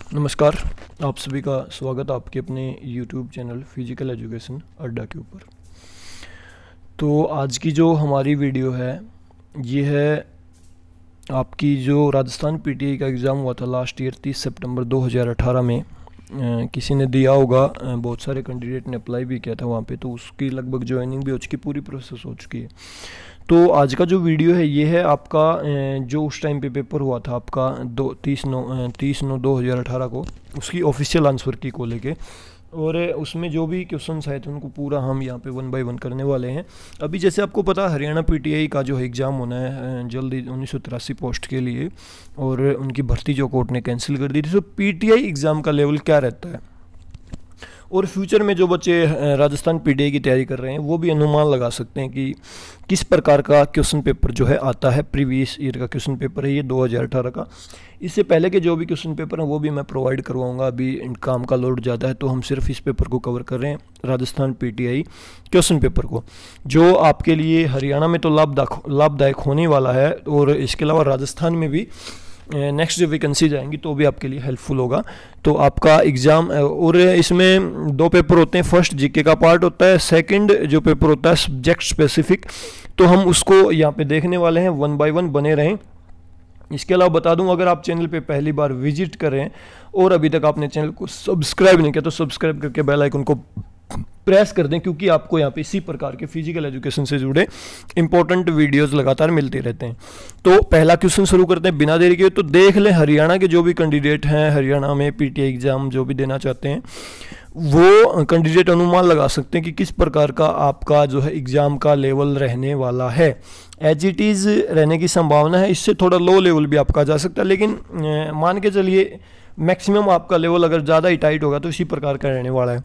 नमस्कार। आप सभी का स्वागत आपके अपने YouTube चैनल फिजिकल एजुकेशन अड्डा के ऊपर। तो आज की जो हमारी वीडियो है ये है आपकी जो राजस्थान पीटीआई का एग्ज़ाम हुआ था लास्ट ईयर 30 सितंबर 2018 में। किसी ने दिया होगा, बहुत सारे कैंडिडेट ने अप्लाई भी किया था वहाँ पे, तो उसकी लगभग ज्वाइनिंग भी हो चुकी, पूरी प्रोसेस हो चुकी है। तो आज का जो वीडियो है ये है आपका जो उस टाइम पे पेपर हुआ था आपका 30/9/2018 को, उसकी ऑफिशियल आंसर की को लेके, और उसमें जो भी क्वेश्चंस आए थे उनको पूरा हम यहाँ पे 1 बाय 1 करने वाले हैं। अभी जैसे आपको पता हरियाणा पीटीआई का जो एग्ज़ाम होना है जल्दी 1983 पोस्ट के लिए, और उनकी भर्ती जो कोर्ट ने कैंसिल कर दी थी। तो पीटीआई एग्ज़ाम का लेवल क्या रहता है, और फ्यूचर में जो बच्चे राजस्थान पीटीआई की तैयारी कर रहे हैं वो भी अनुमान लगा सकते हैं कि किस प्रकार का क्वेश्चन पेपर जो है आता है। प्रीवियस ईयर का क्वेश्चन पेपर है ये 2018 का। इससे पहले के जो भी क्वेश्चन पेपर हैं वो भी मैं प्रोवाइड करवाऊंगा। अभी काम का लोड ज़्यादा है तो हम सिर्फ इस पेपर को कवर कर रहे हैं, राजस्थान पीटीआई क्वेश्चन पेपर को, जो आपके लिए हरियाणा में तो लाभदायक होने वाला है, और इसके अलावा राजस्थान में भी नेक्स्ट जो वैकेंसी जाएंगी तो भी आपके लिए हेल्पफुल होगा। तो आपका एग्ज़ाम, और इसमें 2 पेपर होते हैं। फर्स्ट जीके का पार्ट होता है, सेकंड जो पेपर होता है सब्जेक्ट स्पेसिफिक, तो हम उसको यहाँ पे देखने वाले हैं। 1 बाय 1 बने रहें। इसके अलावा बता दूं, अगर आप चैनल पे पहली बार विजिट कर रहे हैं और अभी तक आपने चैनल को सब्सक्राइब नहीं किया तो सब्सक्राइब करके बेल आइकन को प्रेस कर दें, क्योंकि आपको यहाँ पे इसी प्रकार के फिजिकल एजुकेशन से जुड़े इंपॉर्टेंट वीडियोस लगातार मिलते रहते हैं। तो पहला क्वेश्चन शुरू करते हैं बिना देरी के। तो देख लें, हरियाणा के जो भी कैंडिडेट हैं, हरियाणा में पीटीआई एग्ज़ाम जो भी देना चाहते हैं, वो कैंडिडेट अनुमान लगा सकते हैं कि किस प्रकार का आपका जो है एग्ज़ाम का लेवल रहने वाला है। एज इट इज़ रहने की संभावना है, इससे थोड़ा लो लेवल भी आपका जा सकता है, लेकिन मान के चलिए मैक्सिमम आपका लेवल अगर ज़्यादा ही टाइट होगा तो इसी प्रकार का रहने वाला है।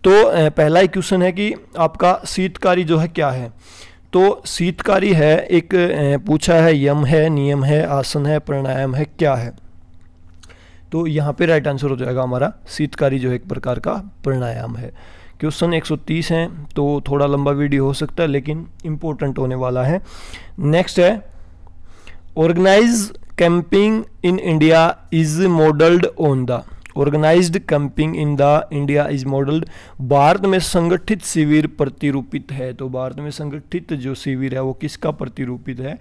तो पहला ही क्वेश्चन है कि आपका शीतकारी जो है क्या है। तो शीतकारी है, एक पूछा है यम है, नियम है, आसन है, प्राणायाम है, क्या है। तो यहाँ पे राइट आंसर हो जाएगा हमारा शीतकारी जो है एक प्रकार का प्राणायाम है। क्वेश्चन 130 हैं तो थोड़ा लंबा वीडियो हो सकता है, लेकिन इम्पोर्टेंट होने वाला है। नेक्स्ट है, organise camping in India is modelled on the. Organised camping in the India is modelled, Bharat में संगठित शिविर प्रतिरूपित है। तो भारत में संगठित जो शिविर है वो किसका प्रतिरूपित है।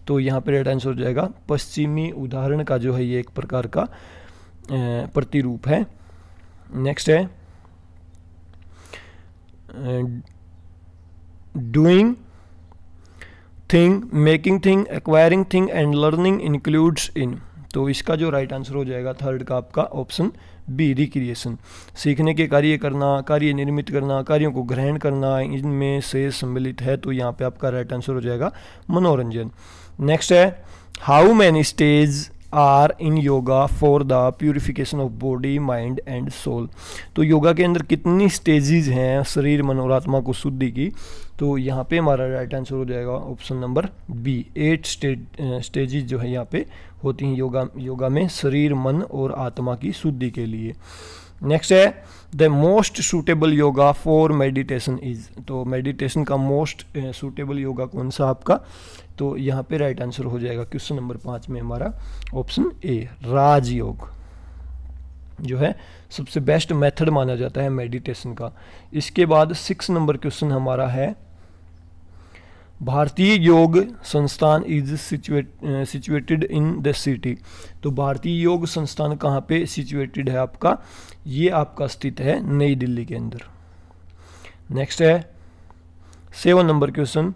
तो यहाँ पे राइट आंसर हो जाएगा पश्चिमी उदाहरण का जो है ये एक प्रकार का प्रतिरूप है। नेक्स्ट है, doing thing, making thing, acquiring thing and learning includes in. तो इसका जो राइट आंसर हो जाएगा थर्ड का आपका ऑप्शन बी, रिक्रिएशन। सीखने के कार्य करना, कार्य निर्मित करना, कार्यों को ग्रहण करना, इनमें से सम्मिलित है। तो यहाँ पे आपका राइट आंसर हो जाएगा मनोरंजन। नेक्स्ट है, how many stage are in yoga for the purification of body mind and soul. तो योगा के अंदर कितनी स्टेजेस हैं शरीर मन और आत्मा को शुद्धि की। तो यहाँ पे हमारा राइट आंसर हो जाएगा ऑप्शन नंबर बी, 8 स्टेजेस जो है यहाँ पे होती हैं योगा में शरीर मन और आत्मा की शुद्धि के लिए। नेक्स्ट है, the most suitable yoga for meditation is. तो मेडिटेशन का मोस्ट सूटेबल योगा कौन सा आपका। तो यहाँ पे राइट आंसर हो जाएगा क्वेश्चन नंबर 5 में हमारा ऑप्शन ए, राजयोग जो है सबसे बेस्ट मेथड माना जाता है मेडिटेशन का। इसके बाद 6 नंबर क्वेश्चन हमारा है, भारतीय योग संस्थान is situated in the city. तो भारतीय योग संस्थान कहाँ पे सिचुएटेड है आपका, ये आपका स्थित है नई दिल्ली के अंदर। नेक्स्ट है 7 number question,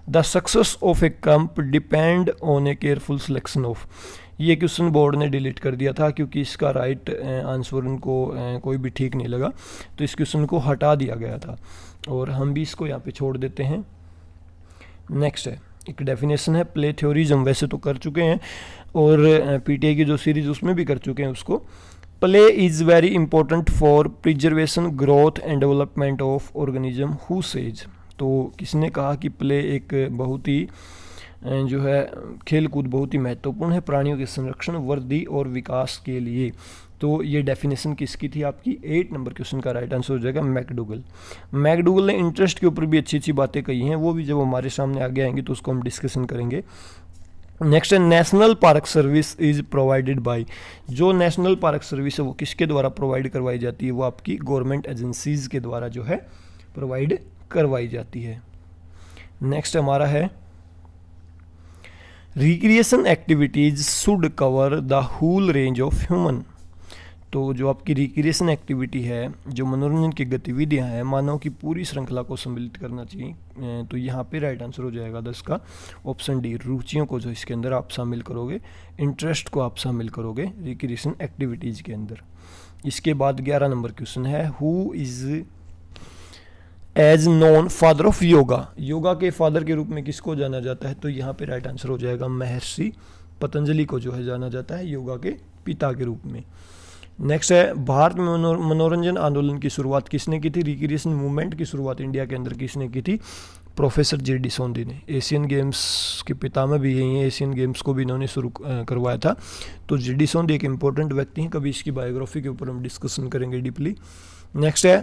the success of A camp depend on A careful selection of. ये क्वेश्चन बोर्ड ने डिलीट कर दिया था क्योंकि इसका राइट आंसर उनको कोई भी ठीक नहीं लगा, तो इस क्वेश्चन को हटा दिया गया था और हम भी इसको यहाँ पे छोड़ देते हैं। नेक्स्ट है, एक डेफिनेशन है प्ले थ्योरिज्म, वैसे तो कर चुके हैं और पीटीआई की जो सीरीज उसमें भी कर चुके हैं उसको। Play is very important for preservation growth and development of organism, who says. तो किसने कहा कि प्ले एक बहुत ही जो है खेलकूद बहुत ही महत्वपूर्ण है प्राणियों के संरक्षण, वृद्धि और विकास के लिए। तो ये डेफिनेशन किसकी थी आपकी, 8 नंबर क्वेश्चन का राइट आंसर हो जाएगा मैकडूगल। मैकडूगल ने इंटरेस्ट के ऊपर भी अच्छी अच्छी बातें कही हैं, वो भी जब हमारे सामने आगे आएंगी तो उसको हम डिस्कशन करेंगे। नेक्स्ट है national park service is provided by. जो नेशनल पार्क सर्विस है वो किसके द्वारा प्रोवाइड करवाई जाती है, वो आपकी गवर्नमेंट एजेंसीज के द्वारा जो है प्रोवाइड करवाई जाती है। नेक्स्ट हमारा है recreation activities should cover the whole range of human. तो जो आपकी रिक्रिएशन एक्टिविटी है, जो मनोरंजन की गतिविधियां हैं, मानव की पूरी श्रृंखला को सम्मिलित करना चाहिए। तो यहाँ पे राइट आंसर हो जाएगा 10 का ऑप्शन डी। रुचियों को जो इसके अंदर आप शामिल करोगे, इंटरेस्ट को आप शामिल करोगे रिक्रिएशन एक्टिविटीज़ के अंदर। इसके बाद 11 नंबर क्वेश्चन है, who is as known father of yoga. Yoga के फादर के रूप में किसको जाना जाता है, तो यहाँ पे राइट आंसर हो जाएगा महर्षि पतंजलि को जो है जाना जाता है योगा के पिता के रूप में। नेक्स्ट है भारत में मनोरंजन आंदोलन की शुरुआत किसने की थी, रिक्रिएशन मूवमेंट की शुरुआत इंडिया के अंदर किसने की थी, प्रोफेसर जी.डी. सोंदी ने। एशियन गेम्स के पितामह भी यही हैं, एशियन गेम्स को भी इन्होंने शुरू करवाया था। तो जी.डी. सोंदी एक इंपॉर्टेंट व्यक्ति हैं, कभी इसकी बायोग्राफी के ऊपर हम डिस्कशन करेंगे डीपली। नेक्स्ट है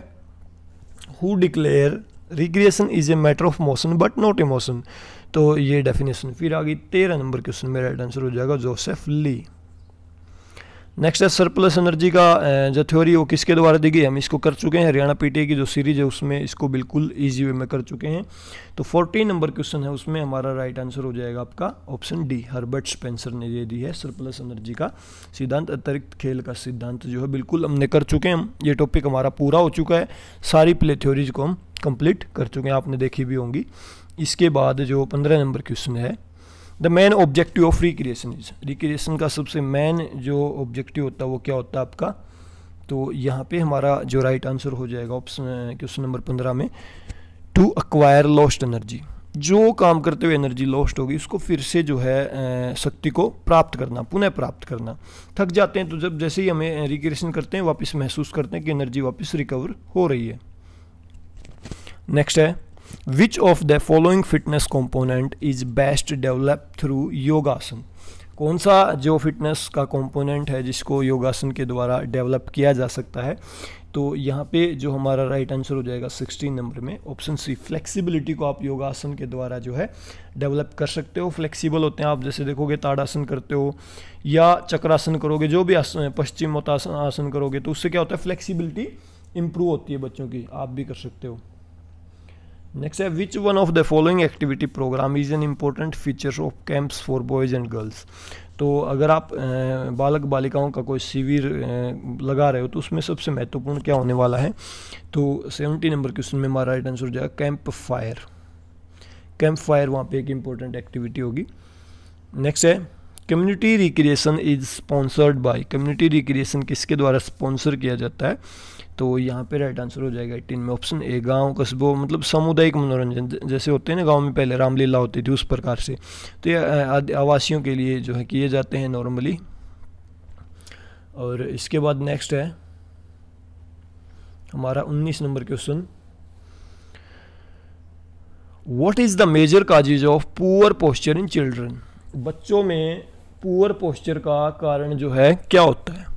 who declare recreation is a matter of motion but not emotion. तो ये डेफिनेशन फिर आ गई। 13 नंबर क्वेश्चन में राइट आंसर हो जाएगा जोसेफ ली। नेक्स्ट है सरप्लस एनर्जी का जो थ्योरी वो किसके द्वारा दी गई, हम इसको कर चुके हैं। हरियाणा पीटीआई की जो सीरीज है उसमें इसको बिल्कुल इजी वे में कर चुके हैं। तो 14 नंबर क्वेश्चन है, उसमें हमारा राइट आंसर हो जाएगा आपका ऑप्शन डी, हर्बर्ट स्पेंसर ने ये दी है सरप्लस एनर्जी का सिद्धांत, अतिरिक्त खेल का सिद्धांत जो है बिल्कुल हमने कर चुके हैं। हम ये टॉपिक हमारा पूरा हो चुका है, सारी प्ले थ्योरीज को हम कंप्लीट कर चुके हैं, आपने देखी भी होंगी। इसके बाद जो 15 नंबर क्वेश्चन है, the main objective of recreation is. Recreation का सबसे मेन जो ऑब्जेक्टिव होता है वो क्या होता है आपका, तो यहाँ पे हमारा जो राइट आंसर हो जाएगा ऑप्शन क्वेश्चन नंबर 15 में, टू अक्वायर लॉस्ट एनर्जी। जो काम करते हुए एनर्जी लॉस्ट होगी उसको फिर से जो है शक्ति को प्राप्त करना, पुनः प्राप्त करना। थक जाते हैं तो जब जैसे ही हमें रिक्रिएशन करते हैं वापस महसूस करते हैं कि एनर्जी वापस रिकवर हो रही है। नेक्स्ट है which of the following fitness component is best developed through योगासन। कौन सा जो फिटनेस का कंपोनेंट है जिसको योगासन के द्वारा डेवलप किया जा सकता है, तो यहाँ पे जो हमारा राइट आंसर हो जाएगा 16 नंबर में ऑप्शन सी, फ्लेक्सिबिलिटी को आप योगासन के द्वारा जो है डेवलप कर सकते हो। फ्लेक्सिबल होते हैं आप, जैसे देखोगे ताड़ासन करते हो या चक्रासन करोगे, जो भी पश्चिमोत्तासन आसन करोगे तो उससे क्या होता है, फ्लेक्सिबिलिटी इंप्रूव होती है बच्चों की, आप भी कर सकते हो। नेक्स्ट है which one of the following activity programme is an important feature of camps for boys and girls. तो अगर आप बालक बालिकाओं का कोई शिविर लगा रहे हो तो उसमें सबसे महत्वपूर्ण क्या होने वाला है, तो 70 नंबर क्वेश्चन में हमारा राइट आंसर हो जाएगा कैंप फायर। कैंप फायर वहाँ पे एक इम्पोर्टेंट एक्टिविटी होगी। नेक्स्ट है community recreation is sponsored by. Community recreation किसके द्वारा स्पॉन्सर किया जाता है, तो यहाँ पे राइट आंसर हो जाएगा 18 में ऑप्शन ए, गांव कस्बों, मतलब सामुदायिक मनोरंजन जैसे होते हैं ना, गांव में पहले रामलीला होती थी उस प्रकार से, तो ये आवासियों के लिए जो है किए जाते हैं नॉर्मली। और इसके बाद नेक्स्ट है हमारा 19 नंबर question, what is the major causes of poor posture in children. बच्चों में पुअर पोस्चर का कारण जो है क्या होता है,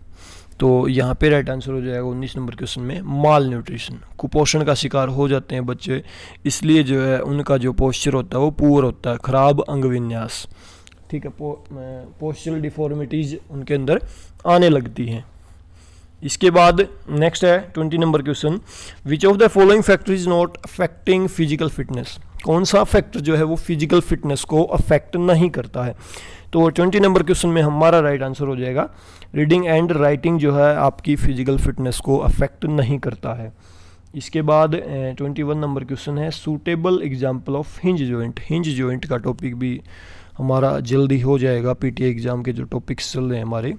तो यहाँ पे राइट आंसर हो जाएगा 19 नंबर क्वेश्चन में माल न्यूट्रिशन। कुपोषण का शिकार हो जाते हैं बच्चे, इसलिए जो है उनका जो पोस्चर होता है वो पुअर होता है, खराब अंग विन्यास, ठीक है, पोस्चरल डिफॉर्मिटीज उनके अंदर आने लगती हैं। इसके बाद नेक्स्ट है 20 number question, which of the following factor is not affecting physical fitness. कौन सा फैक्टर जो है वो फिजिकल फिटनेस को अफेक्ट नहीं करता है, तो 20 नंबर क्वेश्चन में हमारा राइट आंसर हो जाएगा रीडिंग एंड राइटिंग जो है आपकी फिजिकल फिटनेस को अफेक्ट नहीं करता है। इसके बाद 21 नंबर क्वेश्चन है suitable example of hinge joint. Hinge joint का टॉपिक भी हमारा जल्दी हो जाएगा, पीटीआई एग्जाम के जो टॉपिक्स चल रहे हैं हमारे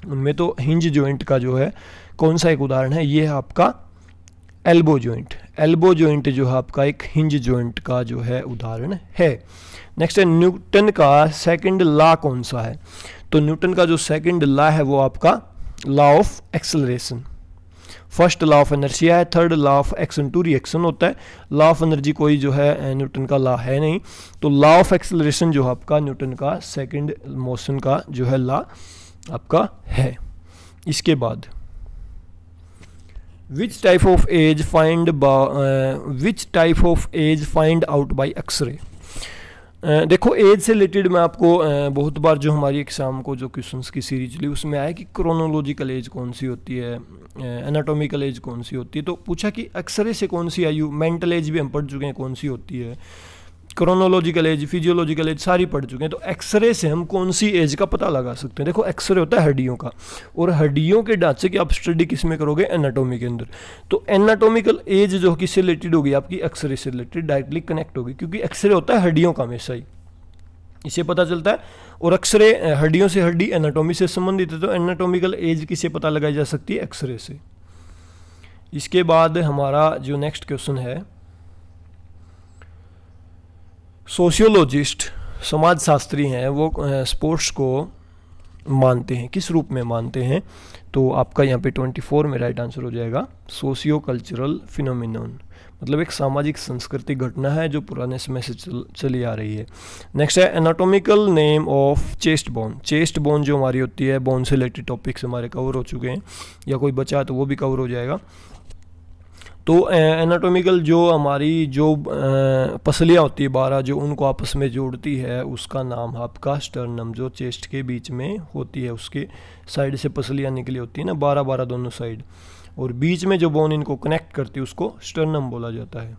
उनमें, तो हिंज जॉइंट का जो है कौन सा एक उदाहरण है, ये है आपका एल्बो जॉइंट। एल्बो जॉइंट जो है आपका एक हिंज जॉइंट का जो है उदाहरण है। नेक्स्ट है न्यूटन का सेकंड लॉ कौन सा है, तो न्यूटन का जो सेकंड लॉ है वो आपका law of acceleration. First law of inertia है, third law of action to reaction होता है। लॉ ऑफ एनर्जी कोई जो है न्यूटन का लॉ है नहीं, तो लॉ ऑफ एक्सेलरेशन जो आपका न्यूटन का सेकंड मोशन का जो है लॉ आपका है। इसके बाद which type of age find out by X-ray. देखो एज से रिलेटेड मैं आपको बहुत बार जो हमारी एग्जाम को जो क्वेश्चंस की सीरीज ली उसमें आया कि क्रोनोलॉजिकल एज कौन सी होती है, एनाटॉमिकल एज कौन सी होती है, तो पूछा कि एक्सरे से कौन सी आयु, मेंटल एज भी हम पढ़ चुके हैं कौन सी होती है, क्रोनोलॉजिकल एज, फिजियोलॉजिकल एज सारी पढ़ चुके हैं, तो एक्सरे से हम कौन सी एज का पता लगा सकते हैं। देखो एक्सरे होता है हड्डियों का, और हड्डियों के ढांचे की आप स्टडी किस में करोगे, एनाटॉमी के अंदर। तो एनाटॉमिकल एज जो किससे रिलेटेड होगी आपकी, एक्सरे से रिलेटेड डायरेक्टली कनेक्ट होगी, क्योंकि एक्सरे होता है हड्डियों का हमेशा ही, इसे पता चलता है। और एक्सरे हड्डियों से हड्डी एनाटॉमी से संबंधित है, तो एनाटॉमिकल एज किसे पता लगाई जा सकती है, एक्सरे से। इसके बाद हमारा जो नेक्स्ट क्वेश्चन है, सोशियोलॉजिस्ट समाजशास्त्री हैं वो स्पोर्ट्स को मानते हैं, किस रूप में मानते हैं, तो आपका यहाँ पे 24 में राइट आंसर हो जाएगा सोशियो कल्चरल फिनोमिनन, मतलब एक सामाजिक सांस्कृतिक घटना है जो पुराने समय से चली आ रही है। नेक्स्ट है anatomical name of chest bone. Chest bone जो हमारी होती है, बोन से रिलेटेड टॉपिक्स हमारे कवर हो चुके हैं, या कोई बचा तो वो भी कवर हो जाएगा। तो एनाटॉमिकल जो हमारी जो पसलियाँ होती है 12 जो उनको आपस में जोड़ती है, उसका नाम आपका स्टर्नम, जो चेस्ट के बीच में होती है, उसके साइड से पसलियाँ निकली होती है ना 12 दोनों साइड, और बीच में जो बोन इनको कनेक्ट करती है उसको स्टर्नम बोला जाता है।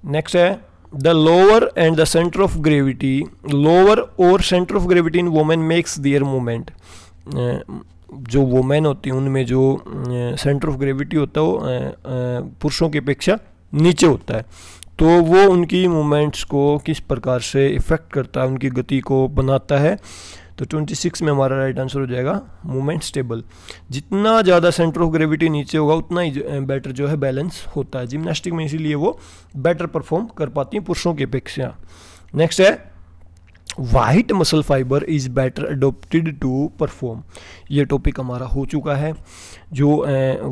नेक्स्ट है the lower end the centre of gravity. Lower और centre of gravity in women makes their movement. जो वुमेन होती है उनमें जो सेंटर ऑफ ग्रेविटी होता है वो पुरुषों की अपेक्षा नीचे होता है, तो वो उनकी मूवमेंट्स को किस प्रकार से इफ़ेक्ट करता है, उनकी गति को बनाता है। तो 26 में हमारा राइट आंसर हो जाएगा मूवमेंट स्टेबल। जितना ज़्यादा सेंटर ऑफ ग्रेविटी नीचे होगा उतना ही बेटर जो है बैलेंस होता है जिम्नास्टिक में, इसीलिए वो बेटर परफॉर्म कर पाती हैं पुरुषों की अपेक्षा। नेक्स्ट है white muscle fibre is better adopted to perform. ये टॉपिक हमारा हो चुका है। जो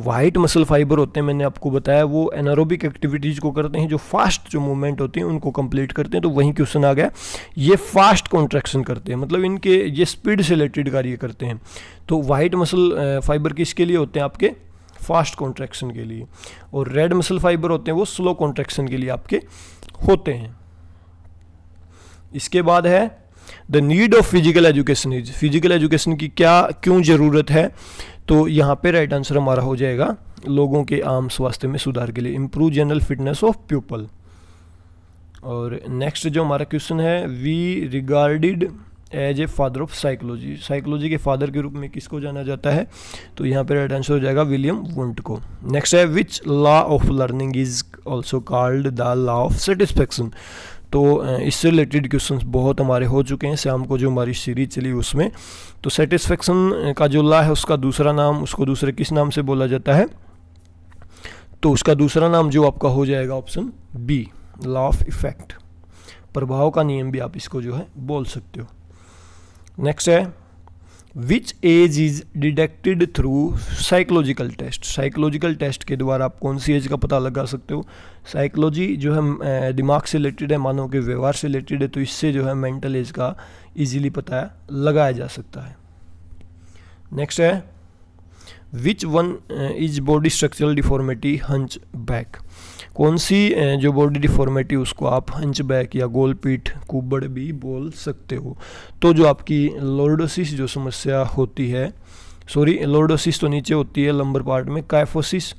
वाइट मसल फाइबर होते हैं मैंने आपको बताया वो एनारोबिक एक्टिविटीज़ को करते हैं, जो फास्ट जो मूवमेंट होती हैं उनको कंप्लीट करते हैं। तो वहीं क्वेश्चन आ गया, ये फास्ट कॉन्ट्रैक्शन करते हैं, मतलब इनके ये स्पीड से रिलेटेड कार्य करते हैं। तो वाइट मसल फाइबर किसके लिए होते हैं, आपके फास्ट कॉन्ट्रैक्शन के लिए, और रेड मसल फाइबर होते हैं वो स्लो कॉन्ट्रैक्शन के लिए आपके होते हैं। इसके बाद है the need of physical education is. Physical education की क्यों ज़रूरत है, तो यहाँ पे राइट आंसर हमारा हो जाएगा लोगों के आम स्वास्थ्य में सुधार के लिए, improve general fitness of people. और नेक्स्ट जो हमारा क्वेश्चन है, we regarded as a father of psychology. Psychology के फादर के रूप में किसको जाना जाता है, तो यहाँ पे राइट आंसर हो जाएगा विलियम वुंट को। नेक्स्ट है which law of learning is also called the law of satisfaction. तो इससे रिलेटेड क्वेश्चंस बहुत हमारे हो चुके हैं शाम को जो हमारी सीरीज चली उसमें। तो सेटिस्फैक्शन का जो लॉ है उसका दूसरा नाम, उसको दूसरे किस नाम से बोला जाता है, तो उसका दूसरा नाम जो आपका हो जाएगा option B, law of effect, प्रभाव का नियम भी आप इसको जो है बोल सकते हो। नेक्स्ट है which age is detected through psychological test. Psychological test के द्वारा आप कौन सी एज का पता लगा सकते हो। साइकोलॉजी जो है दिमाग से रिलेटेड है, मानव के व्यवहार से रिलेटेड है, तो इससे जो है मेंटल एज का इजीली पता लगाया जा सकता है। नेक्स्ट है which one is body structural deformity hunch back. कौन सी जो बॉडी डिफॉर्मिटी उसको आप हंच बैक या गोल पीठ कुबड़ भी बोल सकते हो। तो जो आपकी लॉर्डोसिस जो समस्या होती है, सॉरी लॉर्डोसिस तो नीचे होती है लंबर पार्ट में, काइफोसिस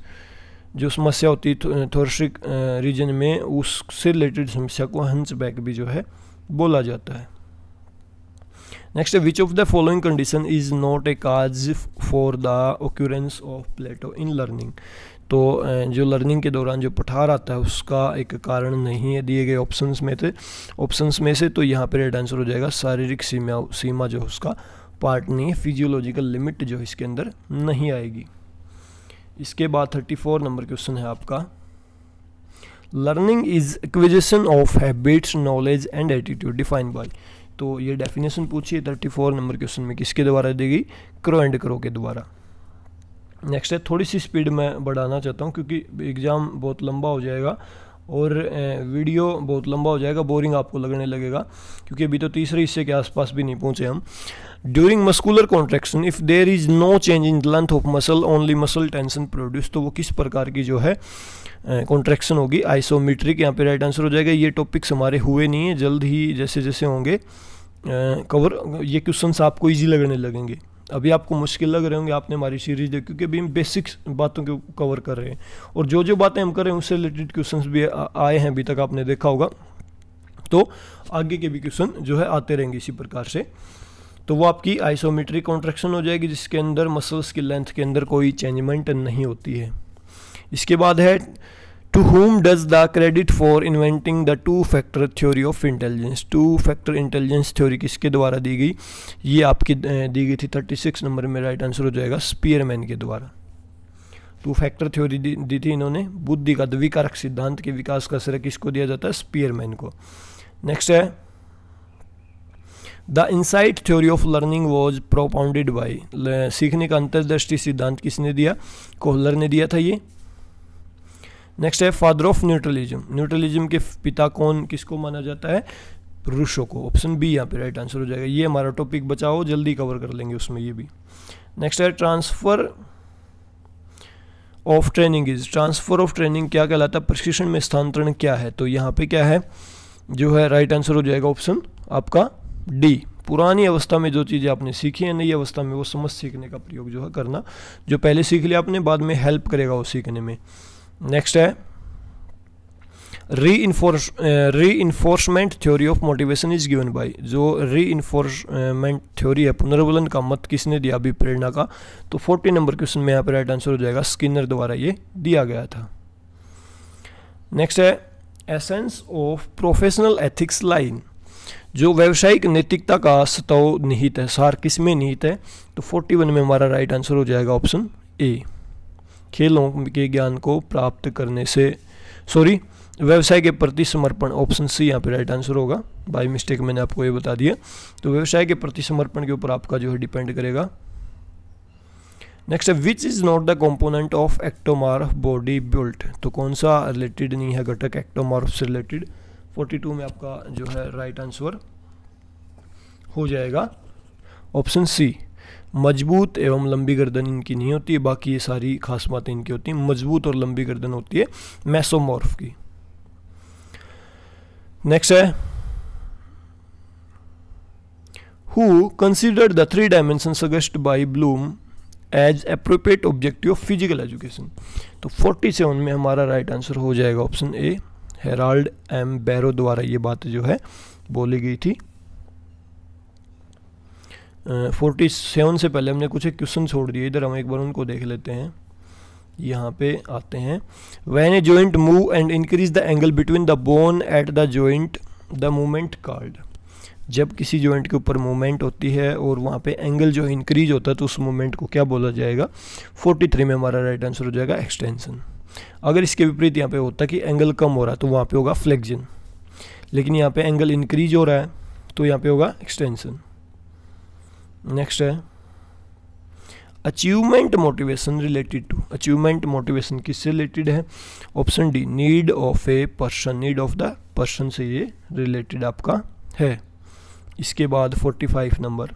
जो समस्या होती है थोरसिक रीजन में, उससे रिलेटेड समस्या को हंच बैक भी जो है बोला जाता है। नेक्स्ट है which of the following condition is not a cause for the occurrence of plateau in learning. तो जो लर्निंग के दौरान जो पठार आता है उसका एक कारण नहीं है दिए गए ऑप्शंस में से, तो यहाँ पे राइट आंसर हो जाएगा शारीरिक सीमा जो उसका पार्ट नहीं है, फिजियोलॉजिकल लिमिट जो इसके अंदर नहीं आएगी। इसके बाद 34 नंबर क्वेश्चन है आपका, learning is acquisition of habits knowledge and attitude define by. तो ये डेफिनेशन पूछिए 34 नंबर क्वेश्चन में, किसके द्वारा देगी, क्रो एंड क्रो के द्वारा। नेक्स्ट है थोड़ी सी स्पीड में बढ़ाना चाहता हूँ क्योंकि एग्ज़ाम बहुत लंबा हो जाएगा और वीडियो बहुत लंबा हो जाएगा, बोरिंग आपको लगने लगेगा, क्योंकि अभी तो तीसरे हिस्से के आसपास भी नहीं पहुंचे हम। During muscular contraction if there is no change in length of muscle only muscle tension produce, तो वो किस प्रकार की जो है कॉन्ट्रैक्शन होगी, आइसोमेट्रिक। यहाँ पे राइट आंसर हो जाएगा। ये टॉपिक्स हमारे हुए नहीं है, जल्द ही जैसे जैसे होंगे कवर, ये क्वेश्चंस आपको इजी लगने लगेंगे। अभी आपको मुश्किल लग रहे होंगे, आपने हमारी सीरीज देखी, क्योंकि अभी हम बेसिक्स बातों को कवर कर रहे हैं, और जो जो बातें हम कर रहे हैं उससे रिलेटेड क्वेश्चंस भी आए हैं, अभी तक आपने देखा होगा। तो आगे के भी क्वेश्चन जो है आते रहेंगे इसी प्रकार से। तो वो आपकी आइसोमेट्रिक कॉन्ट्रैक्शन हो जाएगी, जिसके अंदर मसल्स की लेंथ के अंदर कोई चेंजमेंट नहीं होती है। इसके बाद है to whom does the credit for inventing the two factor theory of intelligence, two factor intelligence theory किसके द्वारा दी गई, ये आपकी दी गई थी 36 नंबर में, राइट आंसर हो जाएगा स्पीयरमैन के द्वारा। टू फैक्टर थ्योरी दी थी इन्होंने। बुद्धि का द्विकारक सिद्धांत के विकास का श्रेय किसको दिया जाता है, स्पीयरमैन को। नेक्स्ट है the insight theory of learning was propounded by, सीखने का अंतर्दृष्टि सिद्धांत किसने दिया, कोहलर ने दिया था ये। नेक्स्ट है फादर ऑफ न्यूट्रलिज्म, न्यूट्रलिज्म के पिता कौन किसको माना जाता है, रूसो को। ऑप्शन बी यहाँ पे राइट आंसर हो जाएगा। ये हमारा टॉपिक बचाओ, जल्दी कवर कर लेंगे उसमें ये भी। नेक्स्ट है transfer of training is, transfer of training क्या कहलाता है, प्रशिक्षण में स्थानांतरण क्या है, तो यहाँ पे क्या है जो है राइट आंसर हो जाएगा ऑप्शन आपका डी। पुरानी अवस्था में जो चीज़ें आपने सीखी है, नई अवस्था में वो समझ सीखने का प्रयोग जो है करना, जो पहले सीख लिया आपने बाद में हेल्प करेगा वो सीखने में। नेक्स्ट है reinforcement theory of motivation is given by, जो री-इन्फोर्समेंट थ्योरी है, पुनर्बलन का मत किसने दिया, अभिप्रेरणा का। तो 40 नंबर क्वेश्चन में यहाँ पर राइट आंसर हो जाएगा स्किनर द्वारा ये दिया गया था। नेक्स्ट है essence of professional ethics line, जो व्यावसायिक नैतिकता का सतव निहित है, सार किस में निहित है, तो 41 में हमारा राइट आंसर हो जाएगा ऑप्शन ए। खेलों के ज्ञान को प्राप्त करने से, सॉरी, व्यवसाय के प्रति समर्पण, ऑप्शन सी यहाँ पे राइट आंसर होगा, बाय मिस्टेक मैंने आपको ये बता दिया। तो व्यवसाय के प्रति समर्पण के ऊपर आपका जो है डिपेंड करेगा। नेक्स्ट है which is not the component of ectomorph body built, तो कौन सा रिलेटेड नहीं है घटक एक्टोमॉर्फ से रिलेटेड। 42 में आपका जो है राइट आंसर हो जाएगा ऑप्शन सी। मजबूत एवं लंबी गर्दन इनकी नहीं होती है, बाकी ये सारी खास बातें इनकी होती हैं। मजबूत और लंबी गर्दन होती है मेसोमॉर्फ की। नेक्स्ट है who considered the 3 dimension suggest by Bloom as appropriate objective of physical education, तो 47 में हमारा राइट आंसर हो जाएगा option A. Harold M Barrow द्वारा ये बात जो है बोली गई थी। 47 से पहले हमने कुछ एक क्वेश्चन छोड़ दिए, इधर हम एक बार उनको देख लेते हैं। यहाँ पे आते हैं when a joint move and increase the angle between the bone at the joint the movement called, जब किसी जॉइंट के ऊपर मूवमेंट होती है और वहाँ पे एंगल जो इंक्रीज होता है तो उस मूवमेंट को क्या बोला जाएगा। 43 में हमारा राइट आंसर हो जाएगा एक्सटेंशन। अगर इसके विपरीत यहाँ पे होता कि एंगल कम हो रहा है तो वहाँ पे होगा फ्लेक्जन, लेकिन यहाँ पे एंगल इंक्रीज हो रहा है तो यहाँ पे होगा एक्सटेंशन। नेक्स्ट है achievement motivation related to, achievement motivation किससे रिलेटेड है, option D need of a person, need of the person से ये रिलेटेड आपका है। इसके बाद 45 number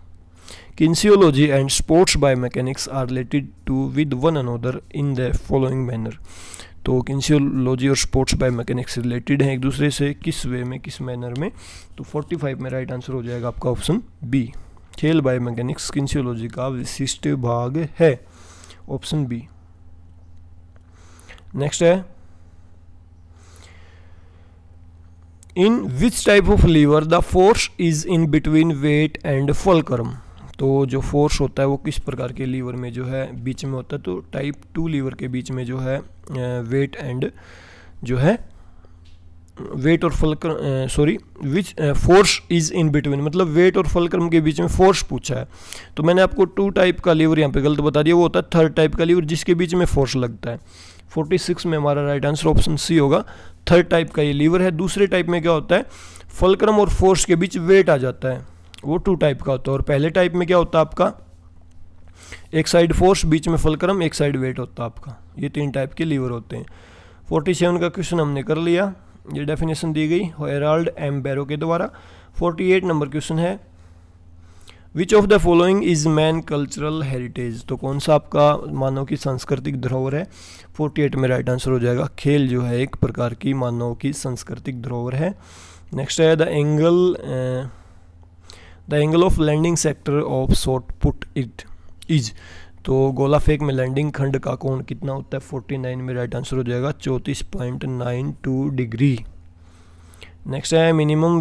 kinesiology and sports biomechanics are related to with one another in the following manner, तो kinesiology और स्पोर्ट्स बायोमैकेनिक्स रिलेटेड हैं एक दूसरे से, किस वे में, किस मैनर में, तो 45 में राइट आंसर हो जाएगा आपका ऑप्शन बी। खेल बायोमैकेनिक्स किन्सियोलॉजी का विशिष्ट भाग है, ऑप्शन बी। नेक्स्ट है in which type of lever the force is in between weight and fulcrum, तो जो फोर्स होता है वो किस प्रकार के लीवर में जो है बीच में होता है, तो टाइप 2 लीवर के बीच में जो है वेट एंड जो है वेट और fulcrum, sorry which force is in between, मतलब वेट और फुलक्रम के बीच में फोर्स पूछा है। तो मैंने आपको 2 टाइप का लीवर यहाँ पे गलत बता दिया, वो होता है 3rd टाइप का लीवर जिसके बीच में फोर्स लगता है। 46 में हमारा राइट आंसर ऑप्शन सी होगा, 3rd टाइप का ये लीवर है। दूसरे टाइप में क्या होता है, फुलक्रम और फोर्स के बीच वेट आ जाता है, वो 2 टाइप का होता है। और पहले टाइप में क्या होता है आपका, एक साइड फोर्स बीच में फुलक्रम, एक साइड वेट होता है आपका। ये 3 टाइप के लीवर होते हैं। 47 का क्वेश्चन हमने कर लिया, ये डेफिनेशन दी गई हेराल्ड एम बैरो के द्वारा। 48 नंबर क्वेश्चन है which of the following is man cultural heritage, तो कौन सा आपका मानव की सांस्कृतिक धरोहर है। 48 में राइट आंसर हो जाएगा खेल जो है एक प्रकार की मानव की सांस्कृतिक धरोहर है। नेक्स्ट है the angle of landing sector of shot put it is, तो गोला फेंक में लैंडिंग खंड का कोण कितना होता है। 49 में राइट आंसर हो जाएगा 34.92 डिग्री। नेक्स्ट है minimum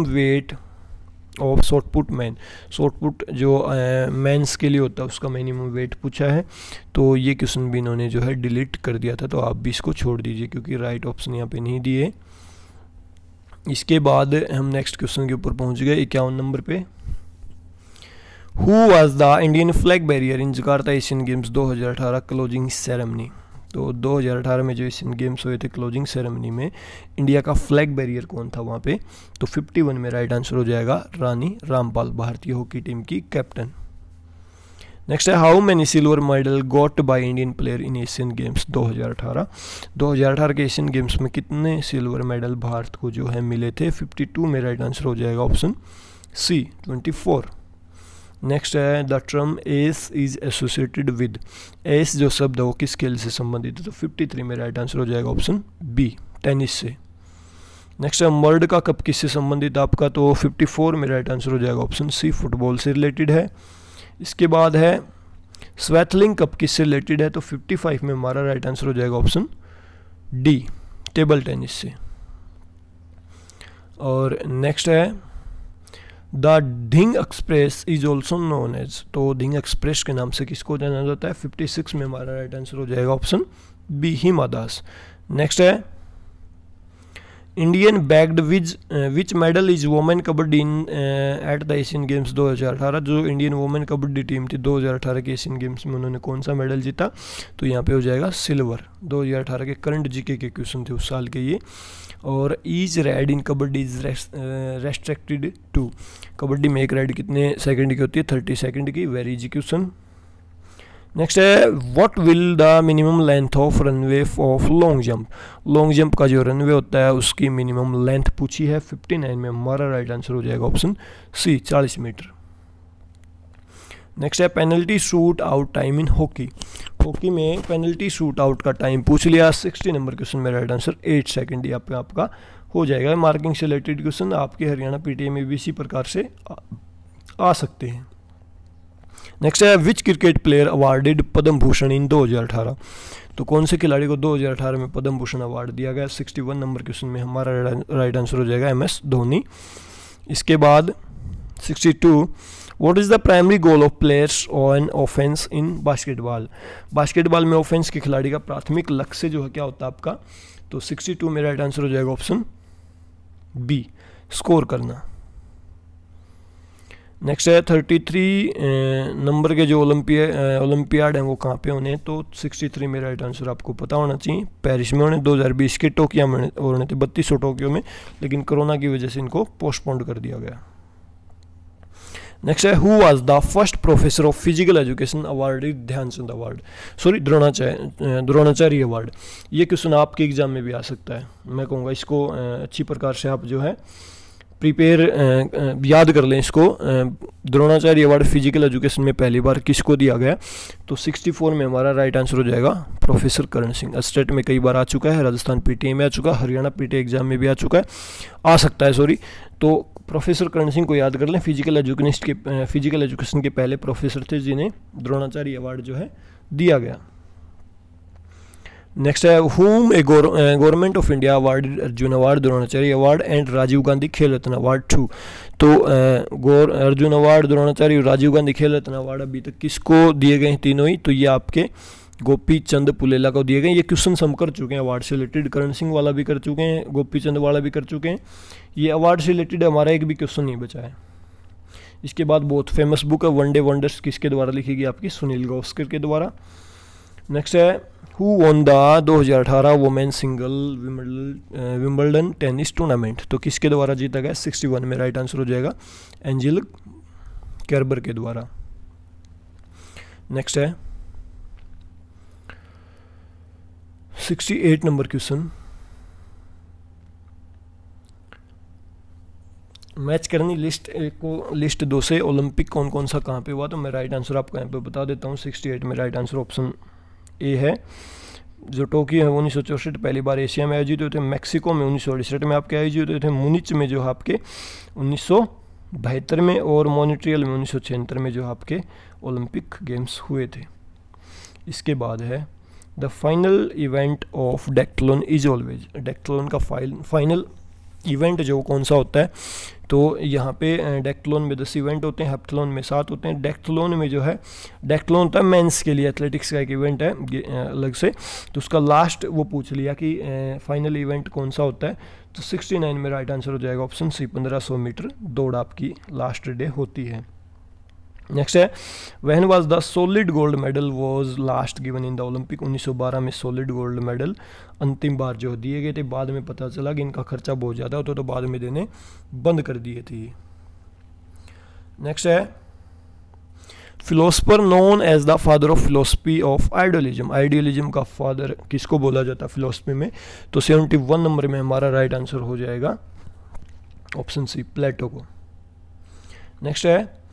weight of shot put man, shot put जो मैंस के लिए होता है उसका मिनिमम वेट पूछा है, तो ये क्वेश्चन भी इन्होंने जो है डिलीट कर दिया था, तो आप भी इसको छोड़ दीजिए क्योंकि राइट ऑप्शन यहाँ पे नहीं दिए। इसके बाद हम नेक्स्ट क्वेश्चन के ऊपर पहुँच गए 51 नंबर पे। Who was the Indian flag barrier in Jakarta Asian games 2018 closing ceremony, तो 2018 में जो एशियन गेम्स हुए थे क्लोजिंग सेरेमनी में इंडिया का फ्लैग बैरियर कौन था वहाँ पे, तो 51 में राइट आंसर हो जाएगा रानी रामपाल, भारतीय हॉकी टीम की कैप्टन। नेक्स्ट है how many silver medal got by Indian player in Asian games 2018, 2018 के एशियन गेम्स में कितने सिल्वर मेडल भारत को जो है मिले थे। 52 में राइट आंसर हो जाएगा ऑप्शन सी 24। नेक्स्ट है the term S is associated with, S जो शब्द है वो किस खेल से संबंधित है, तो 53 में राइट आंसर हो जाएगा ऑप्शन बी टेनिस से। नेक्स्ट है वर्ल्ड का कप किससे संबंधित आपका, तो 54 में राइट आंसर हो जाएगा ऑप्शन सी फुटबॉल से रिलेटेड है। इसके बाद है स्वैथलिंग कप किससे रिलेटेड है, तो 55 में हमारा राइट आंसर हो जाएगा ऑप्शन डी टेबल टेनिस से। और नेक्स्ट है the Dhing express is also known as, तो ढिंग एक्सप्रेस के नाम से किसको जाना जाता है। 56 में हमारा राइट आंसर हो जाएगा option B Hima Das. Next है Indian bagged which medal is women kabaddi in at the Asian games 2018, जो इंडियन वोमेन कबड्डी टीम थी 2018 के एशियन गेम्स में उन्होंने कौन सा मेडल जीता, तो यहाँ पे हो जाएगा सिल्वर। 2018 के करंट जीके के क्वेश्चन थे उस साल के ये। और each raid in kabaddi is restricted to, kabaddi में एक राइड कितने सेकंड की होती है, 30 सेकंड की, वेरी इजी क्वेश्चन। नेक्स्ट है what will the minimum length of runway of long jump, long jump का जो रनवे होता है उसकी मिनिमम लेंथ पूछी है। 59 में हमारा राइट आंसर हो जाएगा ऑप्शन सी 40 मीटर। नेक्स्ट है penalty shoot out time in hockey, hockey में पेनल्टी शूट आउट का टाइम पूछ लिया। 60 नंबर क्वेश्चन में राइट आंसर 8 सेकंड यहाँ पे आपका हो जाएगा। मार्किंग से रिलेटेड क्वेश्चन आपके हरियाणा पीटीए में भी इसी प्रकार से आ सकते हैं। नेक्स्ट है विच cricket player awarded Padma Bhushan इन 2018, तो कौन से खिलाड़ी को 2018 में पद्म भूषण अवार्ड दिया गया। 61 नंबर क्वेश्चन में हमारा राइट आंसर हो जाएगा MS धोनी। इसके बाद 62 what is the primary goal of players on offence in basketball, basketball में ऑफेंस के खिलाड़ी का प्राथमिक लक्ष्य जो है क्या होता है आपका, तो 62 में राइट आंसर हो जाएगा ऑप्शन बी स्कोर करना। नेक्स्ट है 33 नंबर के जो ओलंपियाड हैं वो कहाँ पे होने, तो 63 में राइट आंसर आपको पता होना चाहिए, पेरिस में होने। 2020 के टोक्यो में होने थे 3200 टोक्यो में, लेकिन कोरोना की वजह से इनको पोस्टपोन कर दिया गया। नेक्स्ट है who was the first professor of physical education awarded Dhyan Chand award, sorry Dronacharya award. ये क्वेश्चन आपके एग्जाम में भी आ सकता है, मैं कहूँगा इसको अच्छी प्रकार से आप जो है प्रिपेयर याद कर लें इसको। द्रोणाचार्य अवार्ड फिजिकल एजुकेशन में पहली बार किसको दिया गया, तो 64 में हमारा राइट आंसर हो जाएगा प्रोफेसर करण सिंह। स्टेट में कई बार आ चुका है, राजस्थान पीटीए में आ चुका है, हरियाणा पीटीए एग्जाम में भी आ चुका है, आ सकता है सॉरी। तो प्रोफेसर करण सिंह को याद कर लें, फिजिकल एजुकेशन के पहले प्रोफेसर थे जिन्हें द्रोणाचार्य अवार्ड जो है दिया गया। नेक्स्ट है whom a government of India award Arjuna award, Dronacharya award and Rajiv Gandhi Khel Ratna award 2, तो अर्जुन अवार्ड, द्रोणाचार्य, राजीव गांधी खेल रत्न अवार्ड अभी तक किसको दिए गए हैं तीनों ही, तो ये आपके गोपी चंद पुलेला को दिए गए। ये क्वेश्चन हम कर चुके हैं अवार्ड से रिलेटेड, करण सिंह वाला भी कर चुके हैं, गोपी चंद वाला भी कर चुके हैं। ये अवार्ड से रिलेटेड हमारा एक भी क्वेश्चन नहीं बचा है। इसके बाद बहुत फेमस बुक है वन डे वंडर्स, किसके द्वारा लिखी गई आपकी, सुनील गावस्कर के द्वारा। नेक्स्ट है who won the 2018 women single Wimbledon tennis tournament, तो किसके द्वारा जीता गया। 61 में राइट आंसर हो जाएगा एंजिल कैरबर के द्वारा। नेक्स्ट है 68 नंबर क्वेश्चन, मैच करनी लिस्ट को लिस्ट 2 से ओलंपिक कौन कौन सा कहाँ पे हुआ, तो मैं राइट आंसर आपको यहाँ पे बता देता हूँ। 68 में राइट आंसर ऑप्शन ए है। जो टोक्यो है 1964 पहली बार एशिया में आयोजित हुए थे, मैक्सिको में 1968 में आपके आयोजित हुए थे, मुनिच में जो आपके 1972 में, और मॉन्ट्रियल में 1976 में जो आपके ओलंपिक गेम्स हुए थे। इसके बाद है the final event of decathlon is always, decathlon का फाइनल इवेंट जो कौन सा होता है, तो यहाँ पे डेक्थलॉन में 10 इवेंट होते हैं, हेप्थलॉन में 7 होते हैं। डेक्थलॉन में जो है, डेक्थलॉन होता है मेंस के लिए, एथलेटिक्स का एक इवेंट है अलग से, तो उसका लास्ट वो पूछ लिया कि फाइनल इवेंट कौन सा होता है, तो 69 में राइट आंसर हो जाएगा ऑप्शन सी, 1500 मीटर दौड़ आपकी लास्ट डे होती है। नेक्स्ट है when was the solid gold medal was last given in the Olympic, 1912 में सॉलिड गोल्ड मेडल अंतिम बार जो दिए गए थे, बाद में पता चला कि इनका खर्चा बहुत ज़्यादा होता तो बाद में देने बंद कर दिए थे। नेक्स्ट है philosopher known as the father of philosophy of idealism, idealism का फादर किसको बोला जाता है फिलोसफी में, तो 71 नंबर में हमारा राइट आंसर हो जाएगा ऑप्शन सी, प्लेटो को। नेक्स्ट है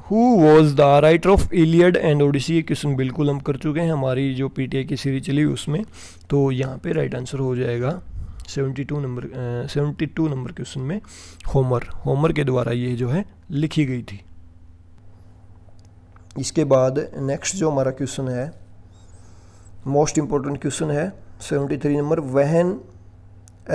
who was the writer of Iliad and Odyssey, ये क्वेश्चन बिल्कुल हम कर चुके हैं हमारी जो पीटीआई की सीरीज चली उसमें, तो यहाँ पे राइट आंसर हो जाएगा 72 नंबर क्वेश्चन में होमर के द्वारा ये जो है लिखी गई थी। इसके बाद नेक्स्ट जो हमारा क्वेश्चन है मोस्ट इंपॉर्टेंट क्वेश्चन है 73 नंबर, when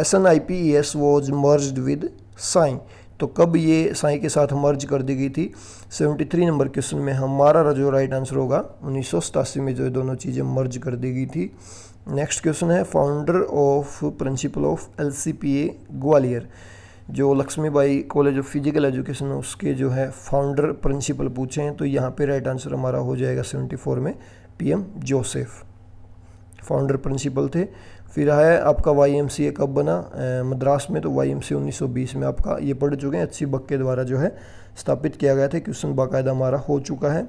SNIPES was merged with SAI, तो कब ये साई के साथ मर्ज कर दी गई थी। 73 नंबर क्वेश्चन में हमारा जो राइट आंसर होगा 1987 में जो दोनों चीज़ें मर्ज कर दी गई थी। नेक्स्ट क्वेश्चन है founder of principal of LCPA Gwalior, जो Lakshmibai college of physical education है उसके जो है फाउंडर प्रिंसिपल पूछे हैं, तो यहाँ पे राइट आंसर हमारा हो जाएगा 74 में PM जोसेफ फाउंडर प्रिंसिपल थे। फिर है आपका YMCA कब बना मद्रास में, तो YMCA 1920 में आपका ये पढ़ चुके हैं, अच्छी बक के द्वारा जो है स्थापित किया गया था। क्वेश्चन बाकायदा हमारा हो चुका है।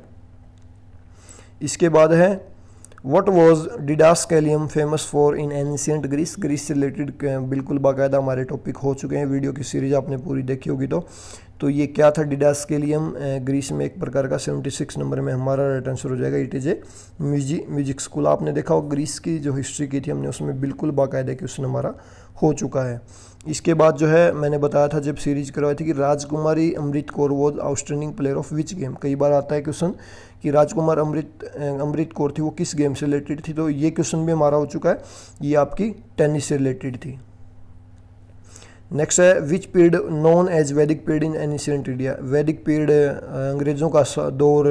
इसके बाद है what was didascaleum famous for in ancient Greece, Greece से रिलेटेड बिल्कुल बाकायदा हमारे टॉपिक हो चुके हैं, वीडियो की सीरीज आपने पूरी देखी होगी तो ये क्या था डिडास्कैलियम, ग्रीस में एक प्रकार का। 76 नंबर में हमारा राइट आंसर हो जाएगा it is A music school. आपने देखा हो ग्रीस की जो हिस्ट्री की थी हमने उसमें बिल्कुल बाकायदा क्वेश्चन हमारा हो चुका है। इसके बाद जो है मैंने बताया था जब सीरीज करवाई थी कि Rajkumari Amrit Kaur was outstanding player of which game, कई बार आता है क्वेश्चन कि राजकुमार अमृत कौर थी वो किस गेम से रिलेटेड थी, तो ये क्वेश्चन भी हमारा हो चुका है, ये आपकी टेनिस से रिलेटेड थी। नेक्स्ट है विच पीरियड नोन एज वैदिक पीरियड इन एंशिएंट इंडिया, वैदिक पीरियड अंग्रेज़ों का दौर,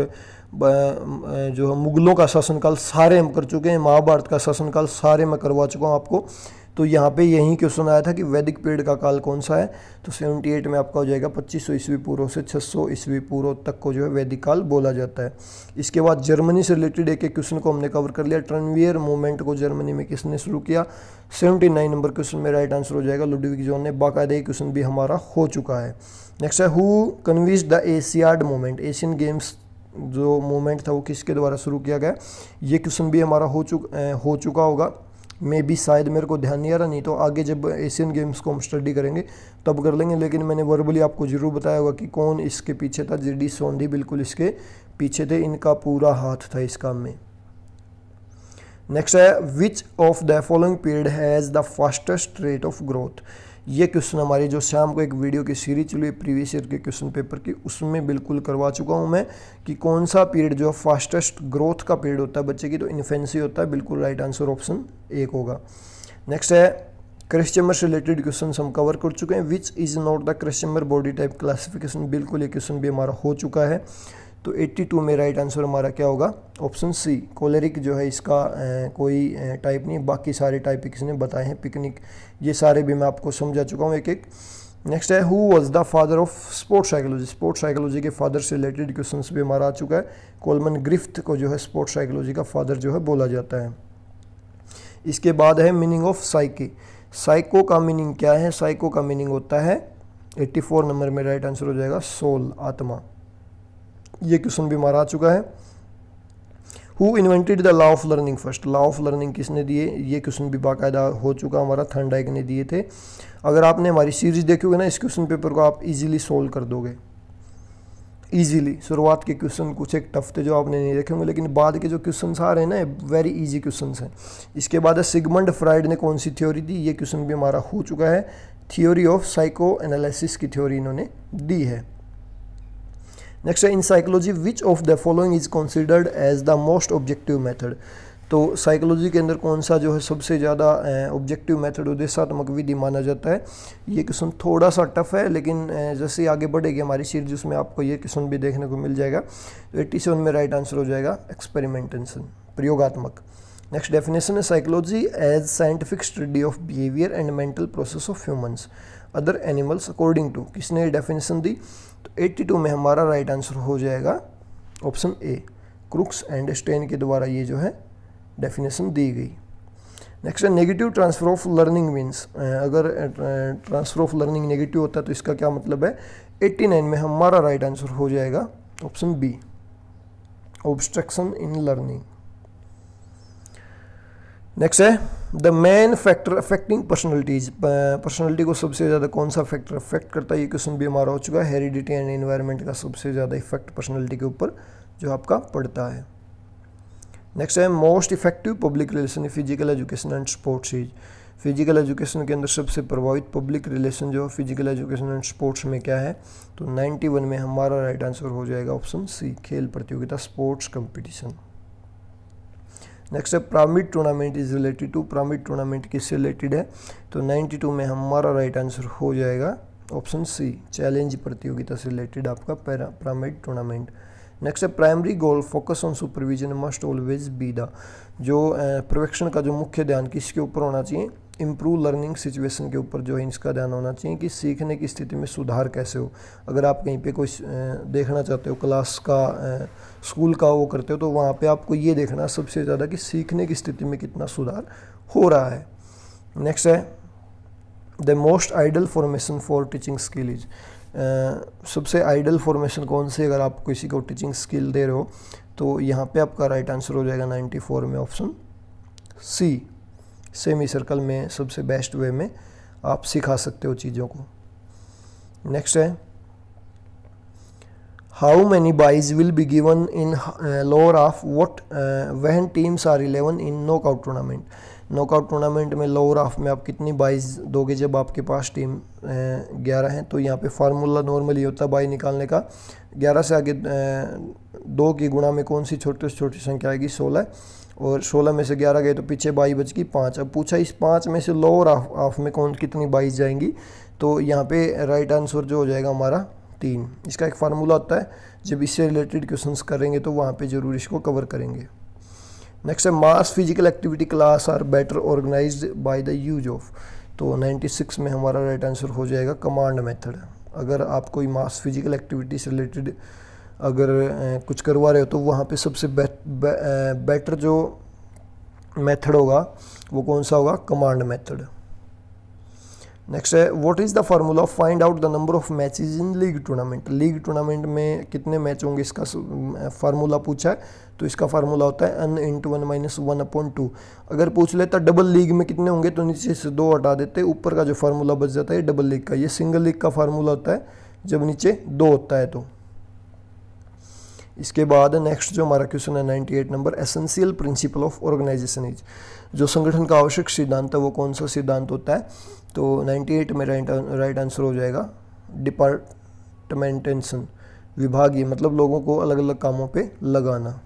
जो मुगलों का शासनकाल सारे हम कर चुके हैं, महाभारत का शासनकाल सारे मैं करवा चुका हूँ आपको, तो यहाँ पे यही क्वेश्चन आया था कि वैदिक पीरियड का काल कौन सा है, तो 78 में आपका हो जाएगा 2500 ईस्वी पूर्व से 600 ईस्वी पूर्व तक को जो है वैदिक काल बोला जाता है। इसके बाद जर्मनी से रिलेटेड एक क्वेश्चन को हमने कवर कर लिया, ट्रनवियर मूवमेंट को जर्मनी में किसने शुरू किया। 79 नंबर क्वेश्चन में राइट आंसर हो जाएगा लुडविग जॉन ने, बाकायदा क्वेश्चन भी हमारा हो चुका है। नेक्स्ट है who convinced the Asiad movement, Asian games जो मूवमेंट था वो किसके द्वारा शुरू किया गया, ये क्वेश्चन भी हमारा हो चुका होगा, मे भी शायद मेरे को ध्यान नहीं आ रहा, नहीं तो आगे जब एशियन गेम्स को हम स्टडी करेंगे तब कर लेंगे, लेकिन मैंने वर्बली आपको जरूर बताया होगा कि कौन इसके पीछे था। GD सोंधी बिल्कुल इसके पीछे थे, इनका पूरा हाथ था इस काम में। नेक्स्ट है which of the following period has the fastest rate of growth, ये क्वेश्चन हमारी जो शाम को एक वीडियो की सीरीज चली प्रीवियस ईयर के क्वेश्चन पेपर की उसमें बिल्कुल करवा चुका हूँ मैं कि कौन सा पीरियड जो फास्टेस्ट ग्रोथ का पीरियड होता है बच्चे की, तो इन्फेंसी होता है, बिल्कुल राइट आंसर ऑप्शन 1 होगा। नेक्स्ट है क्रिश्चियमर से रिलेटेड क्वेश्चन हम कवर कर चुके हैं, which is not the Kretschmer body type classification, बिल्कुल ये क्वेश्चन भी हमारा हो चुका है, तो 82 में राइट आंसर हमारा क्या होगा ऑप्शन सी, कोलेरिक जो है इसका कोई टाइप नहीं, बाकी सारे टाइप किसने बताए हैं, पिकनिक, ये सारे भी मैं आपको समझा चुका हूँ एक एक। नेक्स्ट है who was the father of sports psychology, sports psychology के फादर से रिलेटेड क्वेश्चंस भी हमारा आ चुका है, कोलमन ग्रिफ्थ को जो है स्पोर्ट्स साइकोलॉजी का फादर जो है बोला जाता है। इसके बाद है मीनिंग ऑफ साइकी, साइको का मीनिंग क्या है, साइको का मीनिंग होता है 84 नंबर में राइट आंसर हो जाएगा सोल, आत्मा, ये क्वेश्चन भी हमारा आ चुका है। Who invented the law of learning first, law of learning किसने दिए, ये क्वेश्चन भी बाकायदा हो चुका हमारा, थर्नडाइक ने दिए थे। अगर आपने हमारी सीरीज देखी होगी ना, इस क्वेश्चन पेपर को आप इजीली सोल्व कर दोगे, इजीली। शुरुआत के क्वेश्चन कुछ एक टफ थे जो आपने नहीं देखे होंगे, लेकिन बाद के जो क्वेश्चन आ रहे हैं ना वेरी इजी क्वेश्चन हैं। इसके बाद सिगमंड फ्राइड ने कौन सी थ्योरी दी, ये क्वेश्चन भी हमारा हो चुका है, थ्योरी ऑफ साइको एनालिसिस की थ्योरी इन्होंने दी है। नेक्स्ट है in psychology which of the following is considered as the most objective method. तो साइकोलॉजी के अंदर कौन सा जो है सबसे ज़्यादा ऑब्जेक्टिव मेथड, उद्देश्यात्मक विधि माना जाता है। ये क्वेश्चन थोड़ा सा टफ है, लेकिन जैसे आगे बढ़ेगी हमारी सीरीज उसमें आपको ये क्वेश्चन भी देखने को मिल जाएगा। तो 87 में राइट आंसर हो जाएगा एक्सपेरिमेंटेशन, प्रयोगात्मक। नेक्स्ट डेफिनेशन है psychology as scientific study of behaviour and mental process of humans other animals according to, किसने डेफिनेशन दी। तो 82 में हमारा राइट आंसर हो जाएगा option A, Crooks and Stein के द्वारा ये जो है डेफिनेशन दी गई। नेक्स्ट है negative transfer of learning means, अगर ट्रांसफर ऑफ लर्निंग नेगेटिव होता है तो इसका क्या मतलब है। 89 में हमारा राइट आंसर हो जाएगा option B, obstruction in learning. Next है the main factor affecting personalities, personality को सबसे ज़्यादा कौन सा फैक्टर अफेक्ट करता है, ये क्वेश्चन भी हमारा हो चुका है। हेरिडिटी एंड एनवायरनमेंट का सबसे ज़्यादा इफेक्ट पर्सनैलिटी के ऊपर जो आपका पड़ता है। नेक्स्ट है most effective public relation physical education and sports is, physical education के अंदर सबसे प्रभावित पब्लिक रिलेशन जो फिजिकल एजुकेशन एंड स्पोर्ट्स में क्या है। तो 91 में हमारा राइट आंसर हो जाएगा ऑप्शन सी, खेल प्रतियोगिता, स्पोर्ट्स कंपटीशन। नेक्स्ट है pyramid tournament is related to, pyramid tournament किससे रिलेटेड है। तो 92 में हमारा राइट आंसर हो जाएगा ऑप्शन सी, चैलेंज प्रतियोगिता से रिलेटेड आपका पिरामिड टूर्नामेंट। नेक्स्ट है primary goal focus on supervision must always be the, जो पर्यवेक्षण का जो मुख्य ध्यान किसके ऊपर होना चाहिए, इम्प्रूव लर्निंग सिचुएशन के ऊपर जो है इसका ध्यान होना चाहिए कि सीखने की स्थिति में सुधार कैसे हो। अगर आप कहीं पे कोई देखना चाहते हो क्लास का, स्कूल का वो करते हो, तो वहाँ पे आपको ये देखना सबसे ज़्यादा कि सीखने की स्थिति में कितना सुधार हो रहा है। नेक्स्ट है the most ideal formation for teaching skill is, सबसे आइडल फॉर्मेशन कौन सी, अगर आप किसी को टीचिंग स्किल दे रहे हो तो यहाँ पे आपका राइट आंसर हो जाएगा 94 में ऑप्शन सी, सेमी सर्कल में सबसे बेस्ट वे में आप सिखा सकते हो चीज़ों को। नेक्स्ट है how many byes will be given in lower half what when teams are 11 in knockout tournament. Knockout tournament में लोअर ऑफ में आप कितनी बाइज दोगे जब आपके पास टीम 11 हैं। तो यहाँ पे फार्मूला नॉर्मली होता है बाई निकालने का, 11 से आगे 2 की गुणा में कौन सी छोटी से छोटी संख्या आएगी, 16, और 16 में से 11 गए तो पीछे बाई बच गई 5। अब पूछा इस 5 में से लोअर ऑफ में कौन कितनी बाइज जाएंगी, तो यहाँ पे राइट आंसर जो हो जाएगा हमारा 3। इसका एक फार्मूला होता है, जब इससे रिलेटेड क्वेश्चंस करेंगे तो वहाँ पे जरूर इसको कवर करेंगे। नेक्स्ट है mass physical activity class are better organised by the use of, तो 96 में हमारा राइट आंसर हो जाएगा कमांड मेथड। अगर आप कोई मास फिजिकल एक्टिविटी से रिलेटेड अगर कुछ करवा रहे हो तो वहाँ पे सबसे बेटर जो मेथड होगा वो कौन सा होगा, कमांड मेथड। नेक्स्ट है what is the formula of find out the number of matches in league tournament. League tournament में कितने मैच होंगे इसका फार्मूला पूछा है, तो इसका फार्मूला होता है n × 1 - 1/2। अगर पूछ लेता डबल लीग में कितने होंगे तो नीचे से 2 हटा देते, ऊपर का जो फार्मूला बच जाता है डबल लीग का। ये सिंगल लीग का फार्मूला होता है जब नीचे 2 होता है। तो इसके बाद नेक्स्ट जो हमारा क्वेश्चन है 98 number, essential principle of organisation is, जो संगठन का आवश्यक सिद्धांत है वो कौन सा सिद्धांत होता है। तो 98 में राइट आंसर हो जाएगा डिपार्टमेंटेशन, विभागीय, मतलब लोगों को अलग अलग कामों पे लगाना।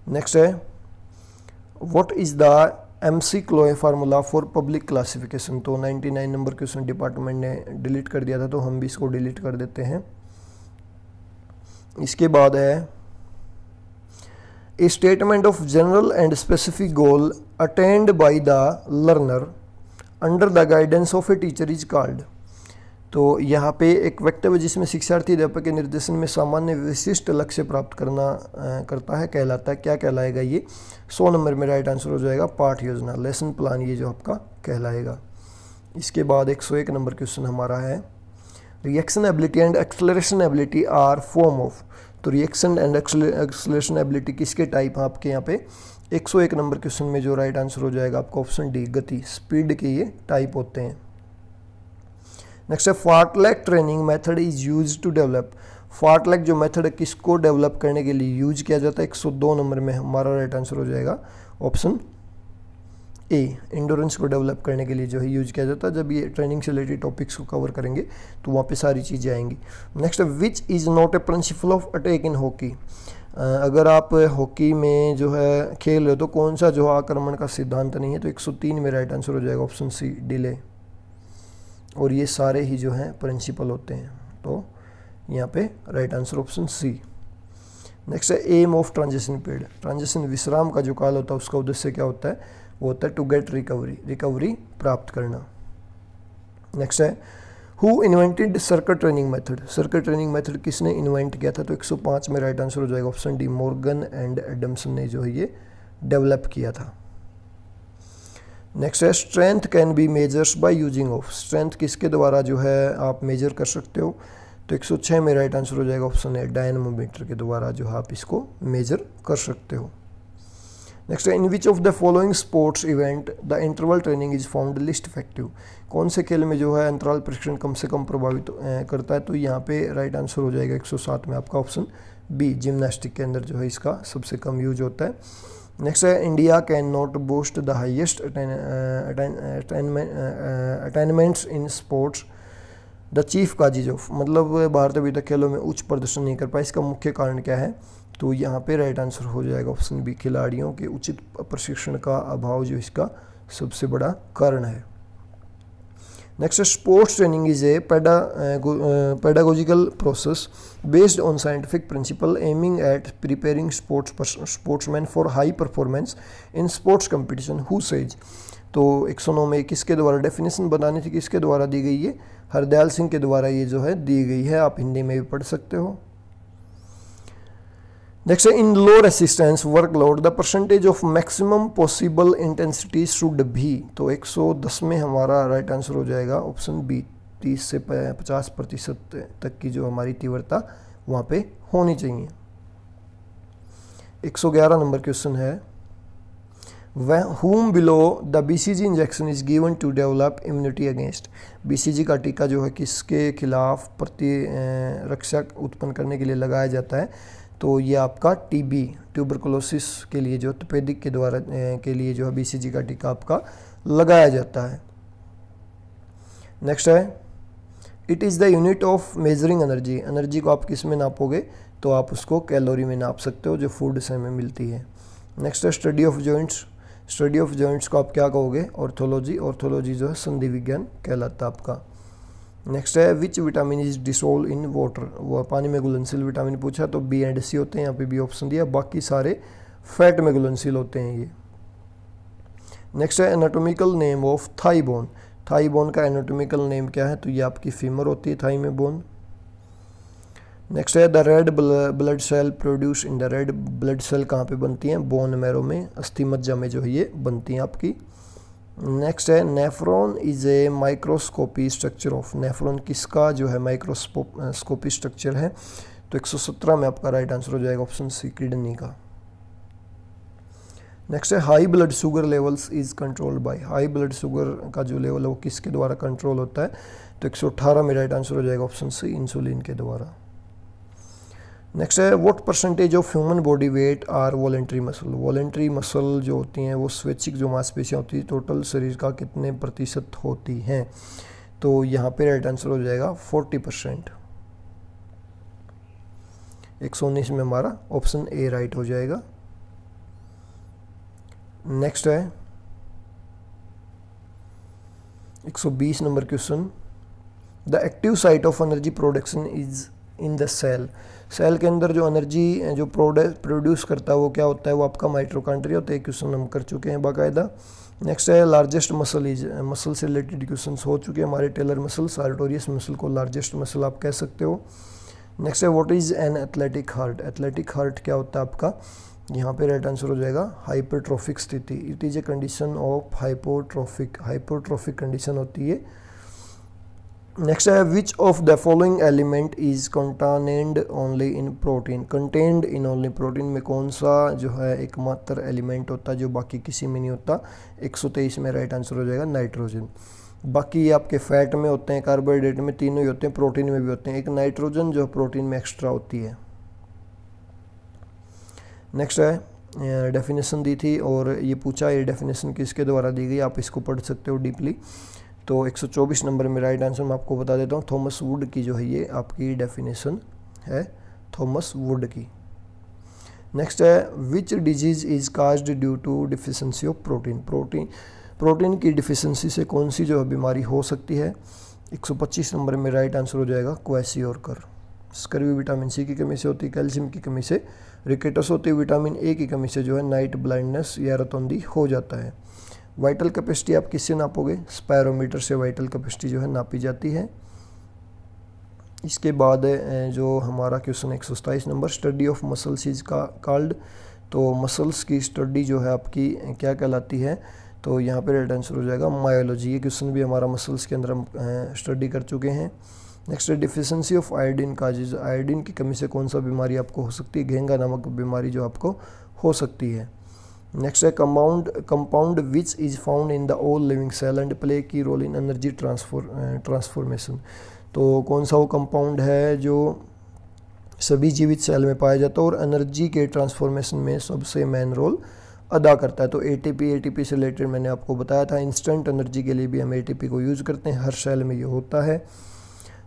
नेक्स्ट है what is the MC Chloe formula for public classification. तो 99 नंबर क्वेश्चन डिपार्टमेंट ने डिलीट कर दिया था, तो हम भी इसको डिलीट कर देते हैं। इसके बाद है ए statement of general and specific goal attend by the learner under the guidance of a teacher is called. तो यहाँ पे एक वक्तव्य जिसमें शिक्षार्थी अध्यापक के निर्देशन में सामान्य विशिष्ट लक्ष्य प्राप्त करता है कहलाता है, क्या कहलाएगा ये। 100 नंबर में राइट आंसर हो जाएगा पाठ योजना, लेसन प्लान, ये जो आपका कहलाएगा। इसके बाद 101 नंबर क्वेश्चन हमारा है reaction ability and acceleration ability are form of. तो रिएक्शन एंड एक्सेलरेशन एबिलिटी किसके टाइप हैं आपके यहाँ पे 101 नंबर क्वेश्चन में जो राइट आंसर हो जाएगा आपका ऑप्शन डी, गति, स्पीड के ये टाइप होते हैं। नेक्स्ट है fartlek training method is use to develop. Fartlek जो मेथड है किसको डेवलप करने के लिए यूज किया जाता है 102 नंबर में हमारा राइट आंसर हो जाएगा ऑप्शन ए, इंडोरेंस को डेवलप करने के लिए जो है यूज किया जाता है। जब ये ट्रेनिंग से रिलेटेड टॉपिक्स को कवर करेंगे तो वहाँ पे सारी चीज़ें आएंगी। Next which is not a principle of attack in hockey. अगर आप हॉकी में जो है खेल रहे हो तो कौन सा जो आक्रमण का सिद्धांत नहीं है, तो 103 में राइट आंसर हो जाएगा ऑप्शन सी, डिले। और ये सारे ही जो हैं प्रिंसिपल होते हैं, तो यहाँ पे right answer option C. Next है aim of transition period. Transition विश्राम का जो काल होता है उसका उद्देश्य क्या होता है, वो होता है टू गेट रिकवरी, रिकवरी प्राप्त करना। नेक्स्ट है who invented circuit training method. Circuit training method किसने इन्वेंट किया था, तो 105 में राइट आंसर हो जाएगा ऑप्शन डी, मॉर्गन एंड एडम्सन ने जो है ये डेवलप किया था। नेक्स्ट है strength can be measures by using of. Strength किसके द्वारा जो है आप मेजर कर सकते हो, तो 106 में राइट आंसर हो जाएगा ऑप्शन ए, डायनामोमीटर के द्वारा जो है आप इसको मेजर कर सकते हो। नेक्स्ट है in which of the following sports event the interval training is found least effective. कौन से खेल में जो है अंतराल प्रशिक्षण कम से कम प्रभावित करता है, तो यहाँ पे राइट आंसर हो जाएगा 107 में आपका ऑप्शन बी, जिम्नास्टिक के अंदर जो है इसका सबसे कम यूज होता है। नेक्स्ट है India can not boast the highest attainments in sports the chief causes of. मतलब भारत अभी तक खेलों में उच्च प्रदर्शन नहीं कर पाया, इसका मुख्य कारण क्या है, तो यहाँ पे राइट आंसर हो जाएगा ऑप्शन बी, खिलाड़ियों के उचित प्रशिक्षण का अभाव जो इसका सबसे बड़ा कारण है। Next sports training is a pedagogical process based on scientific principle aiming at preparing sportsman for high performance in sports competition who says. तो 109 में किसके द्वारा डेफिनेशन बनानी थी, किसके द्वारा दी गई है, हरदयाल सिंह के द्वारा ये जो है दी गई है, आप हिंदी में भी पढ़ सकते हो। नेक्स्ट है in low resistance workload the percentage of maximum possible intensity should be. तो 110 में हमारा राइट आंसर हो जाएगा ऑप्शन बी, 30 से 50% तक की जो हमारी तीव्रता वहाँ पे होनी चाहिए। 111 नंबर क्वेश्चन है whom below the BCG injection is given to develop immunity against। BCG का टीका जो है किसके खिलाफ प्रतिरक्षा उत्पन्न करने के लिए लगाया जाता है, तो ये आपका टीबी ट्यूबरकुलोसिस के लिए जो तपेदिक के द्वारा के लिए जो है BCG का टीका आपका लगाया जाता है। नेक्स्ट है it is the unit of measuring energy. Energy को आप किस में नापोगे, तो आप उसको कैलोरी में नाप सकते हो जो फूड से हमें मिलती है। नेक्स्ट है study of joints. Study of joints को आप क्या कहोगे, ऑर्थोलॉजी। ऑर्थोलॉजी जो है संधि विज्ञान कहलाता है आपका। नेक्स्ट है which vitamin is dissolve in water. वो पानी में घुलनशील विटामिन पूछा तो बी एंड सी होते हैं, यहाँ पे बी ऑप्शन दिया, बाकी सारे फैट में घुलनशील होते हैं ये। नेक्स्ट है anatomical name of thigh bone. Thigh bone का एनाटॉमिकल नेम क्या है, तो ये आपकी फीमर होती है थाई में बोन। नेक्स्ट है the red blood cell produce in the red blood cell कहाँ पे बनती हैं, बोन मैरो में, अस्थि मज्जा में जो है ये बनती हैं आपकी। नेक्स्ट है nephron is a microscopy structure of. Nephron किसका जो है माइक्रोस्कोपी स्ट्रक्चर है, तो 117 में आपका राइट आंसर हो जाएगा ऑप्शन सी, किडनी का। नेक्स्ट है high blood sugar levels is controlled by. High blood sugar का जो लेवल है वो किसके द्वारा कंट्रोल होता है, तो 118 में राइट आंसर हो जाएगा ऑप्शन सी, इंसुलिन के द्वारा। नेक्स्ट है what percentage of human body weight are voluntary muscle. Voluntary muscle जो होती हैं वो स्वैच्छिक जो मांसपेशियाँ होती हैं टोटल शरीर का कितने प्रतिशत होती हैं, तो यहाँ पे राइट आंसर हो जाएगा 40%। 119 में हमारा ऑप्शन ए राइट हो जाएगा। नेक्स्ट है 120 number question the active site of energy production is in the cell. Cell के अंदर जो एनर्जी जो प्रोड्यूस करता है वो क्या होता है, वो आपका माइटोकॉन्ड्रिया होता है। क्वेश्चन हम कर चुके हैं बाकायदा। नेक्स्ट है लार्जेस्ट मसल इज। मसल से रिलेटेड क्वेश्चन हो चुके हैं हमारे, टेलर मसल, सार्टोरियस मसल को लार्जेस्ट मसल आप कह सकते हो। नेक्स्ट है what is an athletic heart. Athletic heart क्या होता है आपका, यहाँ पे राइट आंसर हो जाएगा हाइपरट्रोफिक स्थिति। It is a condition of hypotrophic condition होती है। नेक्स्ट है which of the following element is contained only in protein. Contained in only protein में कौन सा जो है एकमात्र एलिमेंट होता है जो बाकी किसी में नहीं होता। 123 में राइट आंसर हो जाएगा नाइट्रोजन। बाकी आपके फैट में होते हैं, कार्बोहाइड्रेट में, तीनों ही होते हैं, प्रोटीन में भी होते हैं। एक नाइट्रोजन जो प्रोटीन में एक्स्ट्रा होती है। नेक्स्ट है डेफिनेशन दी थी और ये पूछा ये डेफिनेशन किसके द्वारा दी गई, आप इसको पढ़ सकते हो डीपली। तो 124 नंबर में राइट आंसर मैं आपको बता देता हूँ, थॉमस वुड की जो है ये आपकी डेफिनेशन है, थॉमस वुड की। नेक्स्ट है which disease is caused due to deficiency of protein. Protein की डिफिशेंसी से कौन सी जो है बीमारी हो सकती है। 125 नंबर में राइट आंसर हो जाएगा क्वेसियोरकर। स्कर्वी विटामिन सी की कमी से होती है, कैल्शियम की कमी से रिकेटस होती है, विटामिन ए की कमी से जो है नाइट ब्लाइंडनेस या रतौंधी हो जाता है। वाइटल कैपेसिटी आप किससे नापोगे, स्पायरोमीटर से वाइटल कैपेसिटी जो है नापी जाती है। इसके बाद जो हमारा question 127 number study of muscles is called. तो मसल्स की स्टडी जो है आपकी क्या कहलाती है, तो यहाँ पे राइट आंसर हो जाएगा मायोलॉजी। ये क्वेश्चन भी हमारा मसल्स के अंदर हम स्टडी कर चुके हैं। नेक्स्ट है deficiency of iodine causes. Iodine की कमी से कौन सा बीमारी आपको हो सकती है, घेंगा नामक बीमारी जो आपको हो सकती है। नेक्स्ट है compound which is found in the all living cell and play key role in energy transformation. तो कौन सा वो कंपाउंड है जो सभी जीवित सेल में पाया जाता है और एनर्जी के ट्रांसफॉर्मेशन में सबसे मेन रोल अदा करता है। तो एटीपी से रिलेटेड मैंने आपको बताया था, इंस्टेंट एनर्जी के लिए भी हम एटीपी को यूज़ करते हैं, हर सेल में ये होता है।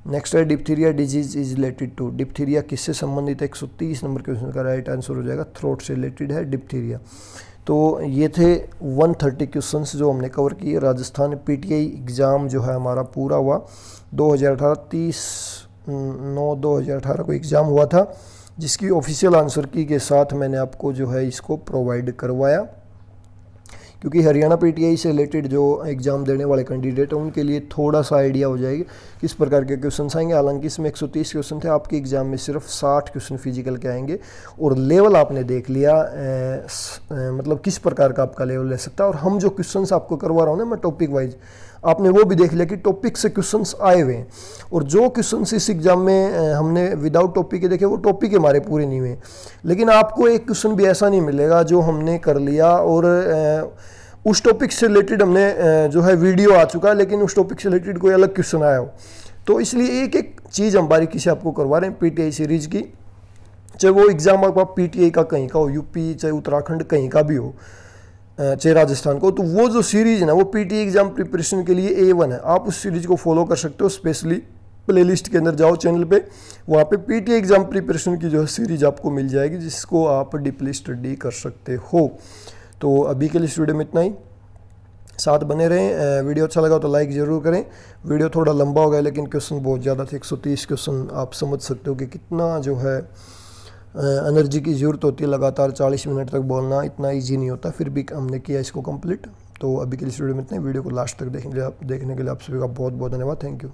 नेक्स्ट है diphtheria disease is related to. Diphtheria किससे संबंधित है, 130 नंबर क्वेश्चन का राइट आंसर हो जाएगा थ्रोट से रिलेटेड है डिप्थीरिया। तो ये थे 130 क्वेश्चंस जो हमने कवर किए। राजस्थान पीटीआई एग्ज़ाम जो है हमारा पूरा हुआ 2018, 30/9/2018 को एग्ज़ाम हुआ था, जिसकी ऑफिशियल आंसर की के साथ मैंने आपको जो है इसको प्रोवाइड करवाया, क्योंकि हरियाणा पीटीआई से रिलेटेड जो एग्ज़ाम देने वाले कैंडिडेट हैं उनके लिए थोड़ा सा आइडिया हो जाएगी किस प्रकार के क्वेश्चन आएंगे। हालांकि इसमें 130 क्वेश्चन थे, आपके एग्ज़ाम में सिर्फ 60 क्वेश्चन फिजिकल के आएंगे और लेवल आपने देख लिया मतलब किस प्रकार का आपका लेवल ले सकता है। और हम जो क्वेश्चन आपको करवा रहा हूँ ना मैं टॉपिक वाइज, आपने वो भी देख लिया कि टॉपिक से क्वेश्चंस आए हुए हैं, और जो क्वेश्चंस इस एग्जाम में हमने विदाउट टॉपिक के देखे वो टॉपिक हमारे पूरे नहीं हुए। लेकिन आपको एक क्वेश्चन भी ऐसा नहीं मिलेगा जो हमने कर लिया और उस टॉपिक से रिलेटेड हमने जो है वीडियो आ चुका है लेकिन उस टॉपिक से रिलेटेड कोई अलग क्वेश्चन आया हो। तो इसलिए एक एक चीज़ हम बारीकी से आपको करवा रहे हैं पीटीआई सीरीज़ की, चाहे वो एग्ज़ाम आपका पीटीआई का कहीं का हो, यूपी चाहे उत्तराखंड कहीं का भी हो, चाहे राजस्थान को, तो वो जो सीरीज़ है ना वो पीटीआई एग्ज़ाम प्रिपरेशन के लिए A1 है। आप उस सीरीज़ को फॉलो कर सकते हो, स्पेशली प्लेलिस्ट के अंदर जाओ चैनल पे, वहाँ पे पीटीआई एग्ज़ाम प्रिपरेशन की जो है सीरीज़ आपको मिल जाएगी जिसको आप डीपली स्टडी कर सकते हो। तो अभी के लिए इस वीडियो में इतना ही, साथ बने रहें। वीडियो अच्छा लगा तो लाइक ज़रूर करें। वीडियो थोड़ा लंबा हो गया लेकिन क्वेश्चन बहुत ज़्यादा थे, 130 क्वेश्चन। आप समझ सकते हो कि कितना जो है एनर्जी की ज़रूरत होती है, लगातार 40 मिनट तक बोलना इतना ईजी नहीं होता, फिर भी हमने किया इसको कंप्लीट। तो अभी के लिए इस वीडियो में इतना ही। वीडियो को लास्ट तक देखने के लिए आप सभी का बहुत बहुत धन्यवाद। Thank you.